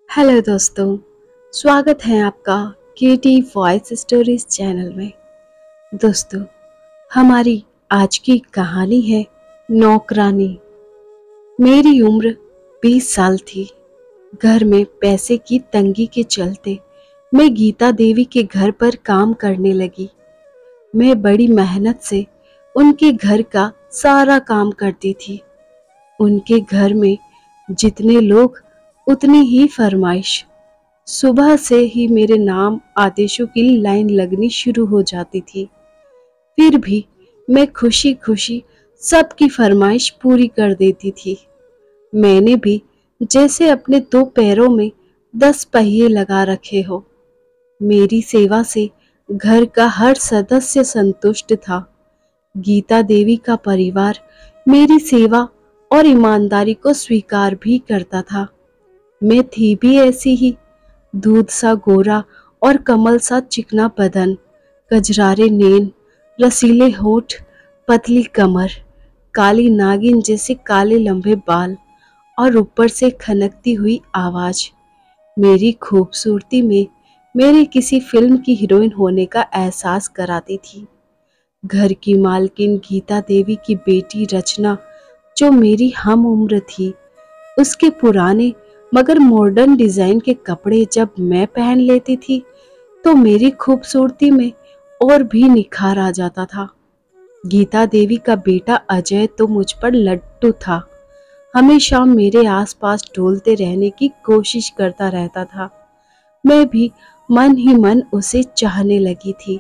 Hello दोस्तों, स्वागत है आपका केटी वॉइस स्टोरीज चैनल में। दोस्तों, हमारी आज की कहानी है नौकरानी। मेरी उम्र 20 साल थी। घर में पैसे की तंगी के चलते मैं गीता देवी के घर पर काम करने लगी। मैं बड़ी मेहनत से उनके घर का सारा काम करती थी। उनके घर में जितने लोग उतनी ही फरमाइश। सुबह से ही मेरे नाम आदेशों की लाइन लगनी शुरू हो जाती थी। फिर भी मैं खुशी खुशी सबकी फरमाइश पूरी कर देती थी। मैंने भी जैसे अपने दो पैरों में 10 पहिए लगा रखे हो। मेरी सेवा से घर का हर सदस्य संतुष्ट था। गीता देवी का परिवार मेरी सेवा और ईमानदारी को स्वीकार भी करता था। मैं थी भी ऐसी ही, दूध सा गोरा और कमल सा चिकना बदन, कजरारे नेन, रसीले होठ, पतली कमर, काली नागिन जैसे काले लंबे बाल और ऊपर से खनकती हुई आवाज मेरी खूबसूरती में मेरे किसी फिल्म की हीरोइन होने का एहसास कराती थी। घर की मालकिन गीता देवी की बेटी रचना, जो मेरी हम उम्र थी, उसके पुराने मगर मॉडर्न डिजाइन के कपड़े जब मैं पहन लेती थी तो मेरी खूबसूरती में और भी निखार आ जाता था। गीता देवी का बेटा अजय तो मुझ पर लट्टू था। हमेशा मेरे आसपास डोलते रहने की कोशिश करता रहता था। मैं भी मन ही मन उसे चाहने लगी थी।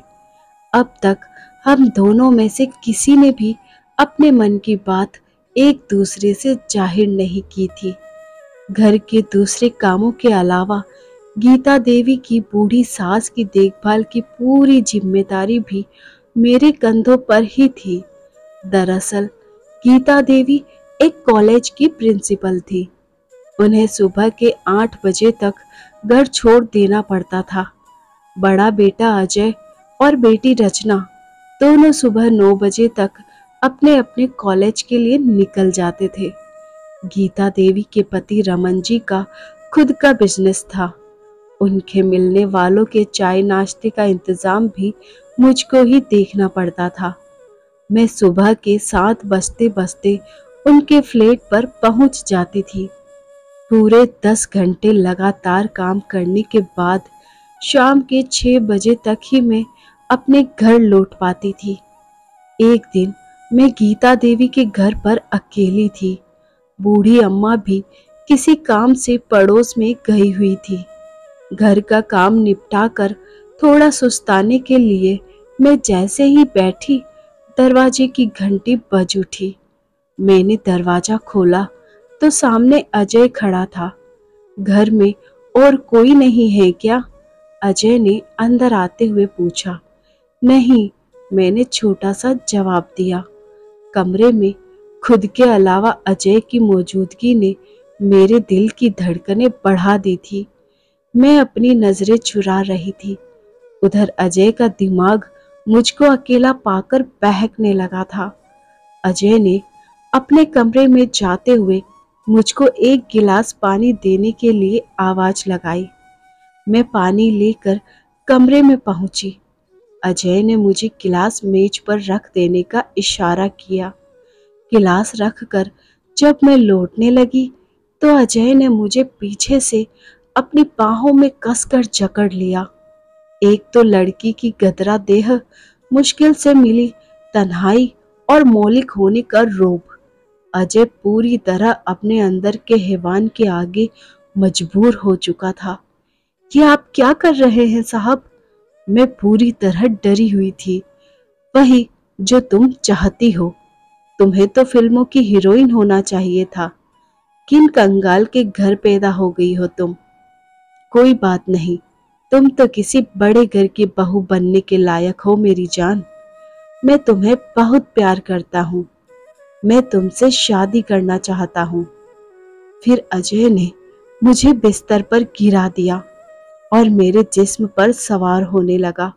अब तक हम दोनों में से किसी ने भी अपने मन की बात एक दूसरे से जाहिर नहीं की थी। घर के दूसरे कामों के अलावा गीता देवी की बूढ़ी सास की देखभाल की पूरी जिम्मेदारी भी मेरे कंधों पर ही थी। दरअसल गीता देवी एक कॉलेज की प्रिंसिपल थी। उन्हें सुबह के 8 बजे तक घर छोड़ देना पड़ता था। बड़ा बेटा अजय और बेटी रचना दोनों सुबह 9 बजे तक अपने अपने कॉलेज के लिए निकल जाते थे। गीता देवी के पति रमन जी का खुद का बिजनेस था। उनके मिलने वालों के चाय नाश्ते का इंतजाम भी मुझको ही देखना पड़ता था। मैं सुबह के 7 बजते बजते उनके फ्लैट पर पहुंच जाती थी। पूरे 10 घंटे लगातार काम करने के बाद शाम के 6 बजे तक ही मैं अपने घर लौट पाती थी। एक दिन मैं गीता देवी के घर पर अकेली थी। बूढ़ी अम्मा भी किसी काम से पड़ोस में गई हुई थी। घर का काम निपटा कर थोड़ा सुस्ताने के लिए मैं जैसे ही बैठी, दरवाजे की घंटी बज उठी। मैंने दरवाजा खोला तो सामने अजय खड़ा था। घर में और कोई नहीं है क्या? अजय ने अंदर आते हुए पूछा। नहीं, मैंने छोटा सा जवाब दिया। कमरे में खुद के अलावा अजय की मौजूदगी ने मेरे दिल की धड़कनें बढ़ा दी थी। मैं अपनी नजरें चुरा रही थी। उधर अजय का दिमाग मुझको अकेला पाकर बहकने लगा था। अजय ने अपने कमरे में जाते हुए मुझको एक गिलास पानी देने के लिए आवाज लगाई। मैं पानी लेकर कमरे में पहुंची। अजय ने मुझे गिलास मेज पर रख देने का इशारा किया। गिलास रखकर जब मैं लौटने लगी तो अजय ने मुझे पीछे से अपनी बाहों में कसकर जकड़ लिया। एक तो लड़की की गदरा देह, मुश्किल से मिली तन्हाई और मौलिक होने का रोब। अजय पूरी तरह अपने अंदर के हैवान के आगे मजबूर हो चुका था। ये आप क्या कर रहे हैं साहब? मैं पूरी तरह डरी हुई थी। वही जो तुम चाहती हो। तुम्हें तो फिल्मों की हीरोइन होना चाहिए था। किन कंगाल के घर पैदा हो गई हो तुम? कोई बात नहीं, तुम तो किसी बड़े घर की बहू बनने के लायक हो मेरी जान। मैं तुम्हें बहुत प्यार करता हूँ। मैं तुमसे शादी करना चाहता हूँ। फिर अजय ने मुझे बिस्तर पर गिरा दिया और मेरे जिस्म पर सवार होने लगा।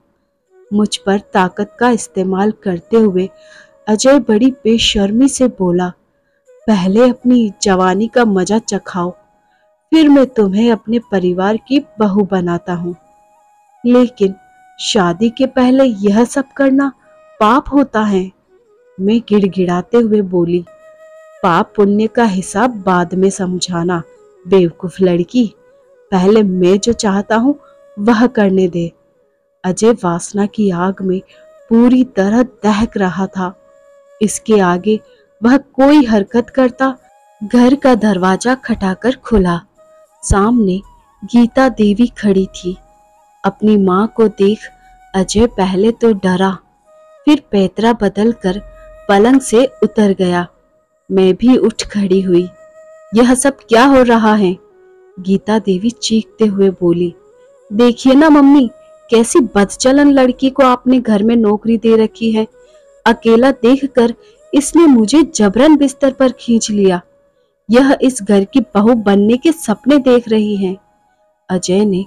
मुझ पर ताकत का इस्तेमाल करते हुए अजय बड़ी बेशर्मी से बोला, पहले अपनी जवानी का मजा चखाओ, फिर मैं तुम्हें अपने परिवार की बहू बनाता हूँ। लेकिन शादी के पहले यह सब करना पाप होता है। मैं गिड़गिड़ाते हुए बोली, पाप पुण्य का हिसाब बाद में समझाना, बेवकूफ लड़की। पहले मैं जो चाहता हूँ वह करने दे। अजय वासना की आग में पूरी तरह दहक रहा था। इसके आगे वह कोई हरकत करता। घर का दरवाजा खटाकर खुला। सामने गीता देवी खड़ी थी। अपनी माँ को देख अजय पहले तो डरा, फिर पैतरा बदलकर पलंग से उतर गया। मैं भी उठ खड़ी हुई। यह सब क्या हो रहा है? गीता देवी चीखते हुए बोली, देखिए ना मम्मी, कैसी बदचलन लड़की को आपने घर में नौकरी दे रखी है। अकेला देखकर इसने मुझे जबरन बिस्तर पर खींच लिया। यह इस घर की बहू बनने के सपने देख रही है। अजय ने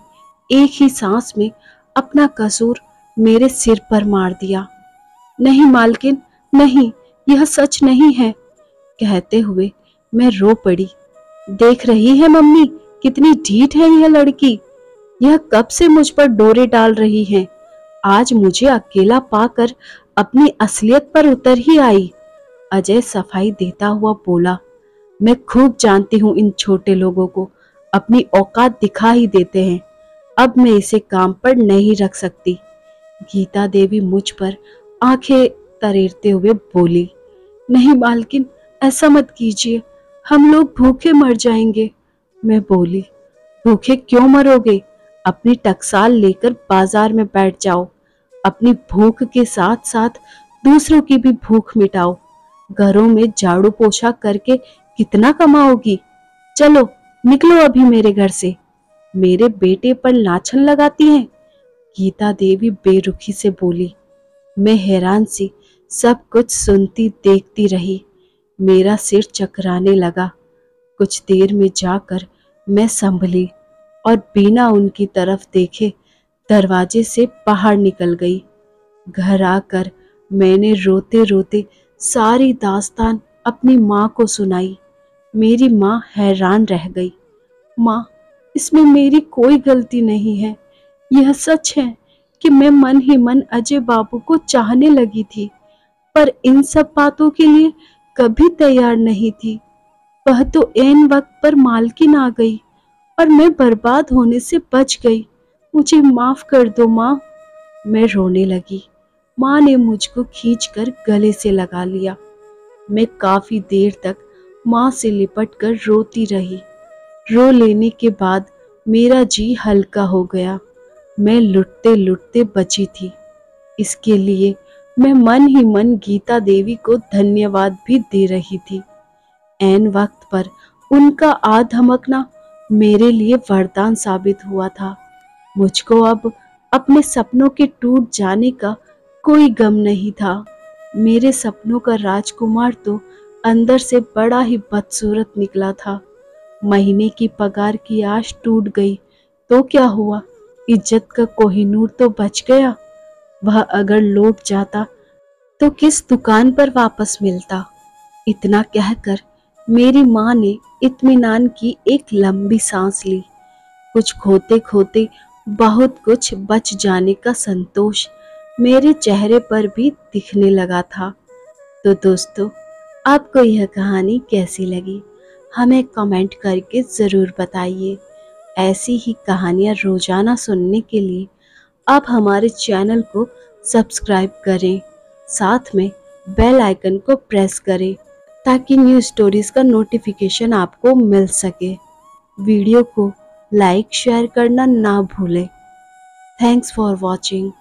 एक ही सांस में अपना कसूर मेरे सिर पर मार दिया। नहीं मालकिन, नहीं, यह सच नहीं है, कहते हुए मैं रो पड़ी। देख रही है मम्मी, कितनी ढीठ है यह लड़की। यह कब से मुझ पर डोरे डाल रही है। आज मुझे अकेला पाकर अपनी असलियत पर उतर ही आई। अजय सफाई देता हुआ बोला, मैं खूब जानती हूँ इन छोटे लोगों को, अपनी औकात दिखा ही देते हैं। अब मैं इसे काम पर नहीं रख सकती। गीता देवी मुझ पर आंखें तरेरते हुए बोली, नहीं मालकिन, ऐसा मत कीजिए, हम लोग भूखे मर जाएंगे। मैं बोली, भूखे क्यों मरोगे? अपनी टकसाल लेकर बाजार में बैठ जाओ। अपनी भूख के साथ साथ दूसरों की भी भूख मिटाओ। घरों में झाड़ू पोछा करके कितना कमाओगी? चलो निकलो अभी मेरे घर से। मेरे बेटे पर लाछन लगाती हैं। गीता देवी बेरुखी से बोली। मैं हैरान सी सब कुछ सुनती देखती रही। मेरा सिर चकराने लगा। कुछ देर में जाकर मैं संभली और बिना उनकी तरफ देखे दरवाजे से बाहर निकल गई। घर आकर मैंने रोते रोते सारी दास्तान अपनी माँ को सुनाई। मेरी माँ हैरान रह गई। माँ, इसमें मेरी कोई गलती नहीं है। यह सच है कि मैं मन ही मन अजय बाबू को चाहने लगी थी, पर इन सब बातों के लिए कभी तैयार नहीं थी। वह तो ऐन वक्त पर मालकिन आ गई और मैं बर्बाद होने से बच गई। मुझे माफ कर दो माँ। मैं रोने लगी। माँ ने मुझको खींचकर गले से लगा लिया। मैं काफी देर तक माँ से लिपटकर रोती रही। रो लेने के बाद मेरा जी हल्का हो गया। मैं लुटते लुटते बची थी। इसके लिए मैं मन ही मन गीता देवी को धन्यवाद भी दे रही थी। ऐन वक्त पर उनका आ धमकना मेरे लिए वरदान साबित हुआ था। मुझको अब अपने सपनों के टूट जाने का कोई गम नहीं था। मेरे सपनों का राजकुमार तो अंदर से बड़ा ही बदसूरत निकला था। महीने की पगार की आश टूट गई तो क्या हुआ, इज्जत का कोहिनूर तो बच गया। वह अगर लौट जाता तो किस दुकान पर वापस मिलता। इतना कहकर मेरी माँ ने इत्मीनान की एक लंबी सांस ली। कुछ खोते खोते बहुत कुछ बच जाने का संतोष मेरे चेहरे पर भी दिखने लगा था। तो दोस्तों, आपको यह कहानी कैसी लगी हमें कमेंट करके ज़रूर बताइए। ऐसी ही कहानियाँ रोजाना सुनने के लिए आप हमारे चैनल को सब्सक्राइब करें, साथ में बेल आइकन को प्रेस करें ताकि न्यू स्टोरीज का नोटिफिकेशन आपको मिल सके। वीडियो को लाइक शेयर करना ना भूलें। Thanks for watching.